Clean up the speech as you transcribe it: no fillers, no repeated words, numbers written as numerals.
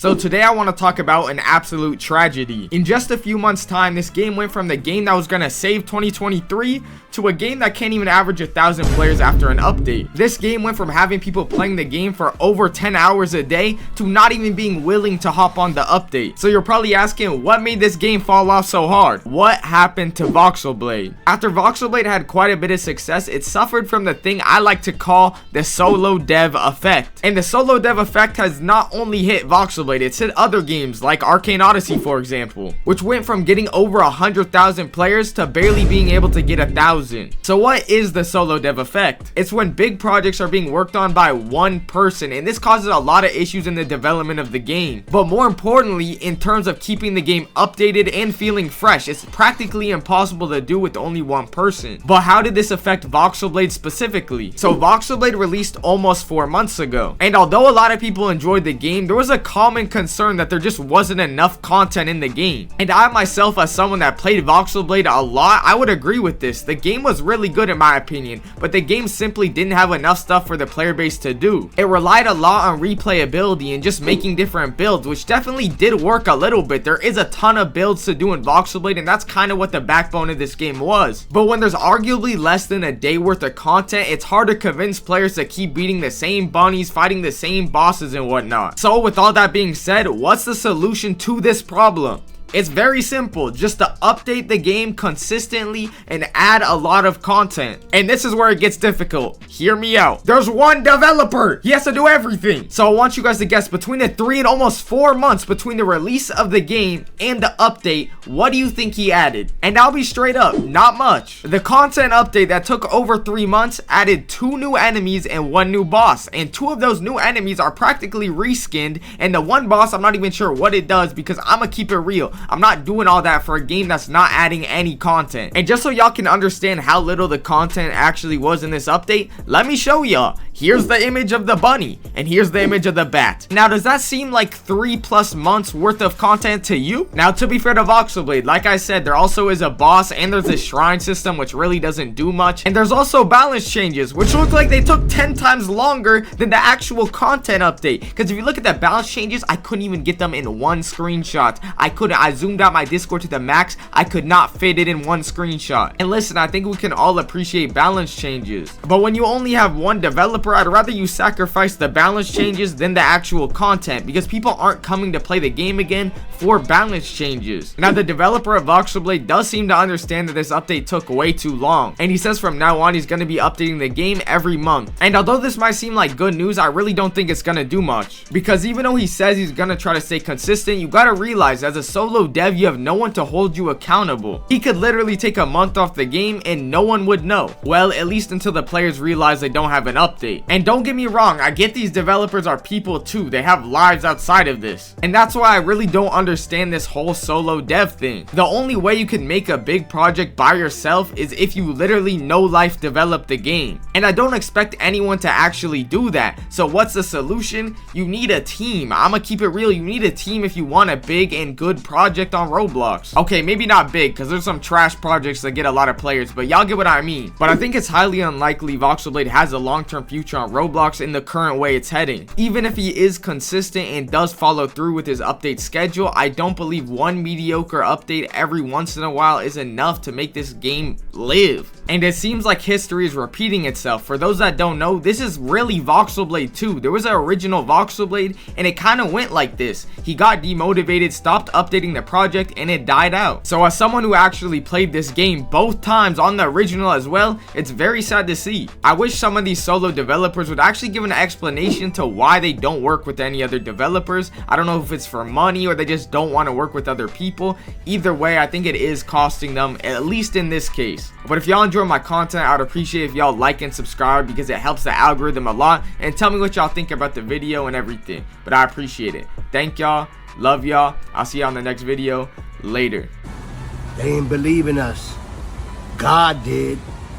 So today I want to talk about an absolute tragedy. In just a few months time, this game went from the game that was gonna save 2023 to a game that can't even average 1,000 players after an update. This game went from having people playing the game for over 10 hours a day to not even being willing to hop on the update. So you're probably asking, what made this game fall off so hard? What happened to Voxelblade? After Voxelblade had quite a bit of success, it suffered from the thing I like to call the solo dev effect. And the solo dev effect has not only hit Voxelblade, it's hit other games like Arcane Odyssey, for example, which went from getting over 100,000 players to barely being able to get 1,000. So what is the solo dev effect? It's when big projects are being worked on by one person, and this causes a lot of issues in the development of the game. But more importantly, in terms of keeping the game updated and feeling fresh, it's practically impossible to do with only one person. But how did this affect Voxelblade specifically? So Voxlblade released almost 4 months ago, and although a lot of people enjoyed the game, there was a common concern that there just wasn't enough content in the game. And I myself, as someone that played Voxelblade a lot, I would agree with this. The game was really good in my opinion, but the game simply didn't have enough stuff for the player base to do. It relied a lot on replayability and just making different builds, which definitely did work a little bit. There is a ton of builds to do in Voxelblade, and that's kind of what the backbone of this game was. But when there's arguably less than a day worth of content, it's hard to convince players to keep beating the same bunnies, fighting the same bosses and whatnot. So with all that being said, what's the solution to this problem? It's very simple, just to update the game consistently and add a lot of content. And this is where it gets difficult. Hear me out. There's one developer. He has to do everything. So I want you guys to guess, between the 3 and almost 4 months between the release of the game and the update, what do you think he added? And I'll be straight up, not much. The content update that took over 3 months added 2 new enemies and 1 new boss. And 2 of those new enemies are practically reskinned. And the 1 boss, I'm not even sure what it does, because I'm gonna keep it real. I'm not doing all that for a game that's not adding any content. And just so y'all can understand how little the content actually was in this update, let me show y'all. Here's the image of the bunny, and here's the image of the bat. Now, does that seem like 3+ months worth of content to you? Now, to be fair to Voxelblade, like I said, there also is a boss, and there's a shrine system, which really doesn't do much. And there's also balance changes, which look like they took 10 times longer than the actual content update. Because if you look at the balance changes, I couldn't even get them in one screenshot. I zoomed out my Discord to the max. I could not fit it in one screenshot. And listen, I think we can all appreciate balance changes, but when you only have one developer, I'd rather you sacrifice the balance changes than the actual content, because people aren't coming to play the game again for balance changes. Now, the developer of Voxelblade does seem to understand that this update took way too long, and he says from now on he's going to be updating the game every month. And although this might seem like good news, I really don't think it's going to do much, because even though he says he's going to try to stay consistent, you got to realize as a solo dev, you have no one to hold you accountable. He could literally take a month off the game and no one would know. Well, at least until the players realize they don't have an update. And don't get me wrong, I get these developers are people too. They have lives outside of this. And that's why I really don't understand this whole solo dev thing. The only way you can make a big project by yourself is if you literally no life develop the game. And I don't expect anyone to actually do that. So what's the solution? You need a team. I'ma keep it real. You need a team if you want a big and good project on Roblox. Okay, maybe not big, because there's some trash projects that get a lot of players, but y'all get what I mean. But I think it's highly unlikely Voxelblade has a long-term future on Roblox in the current way it's heading. Even if he is consistent and does follow through with his update schedule, I don't believe one mediocre update every once in a while is enough to make this game live. And it seems like history is repeating itself. For those that don't know, this is really Voxelblade 2. There was an original Voxelblade, and it kind of went like this. He got demotivated, stopped updating the project, and it died out. So as someone who actually played this game both times on the original as well, it's very sad to see. I wish some of these solo developers would actually give an explanation to why they don't work with any other developers. I don't know if it's for money or they just don't want to work with other people. Either way, I think it is costing them, at least in this case. But if y'all enjoy my content, I would appreciate if y'all like and subscribe, because it helps the algorithm a lot, and tell me what y'all think about the video and everything. But I appreciate it. Thank y'all. Love y'all. I'll see y'all in the next video. Later. They didn't believe in us. God did.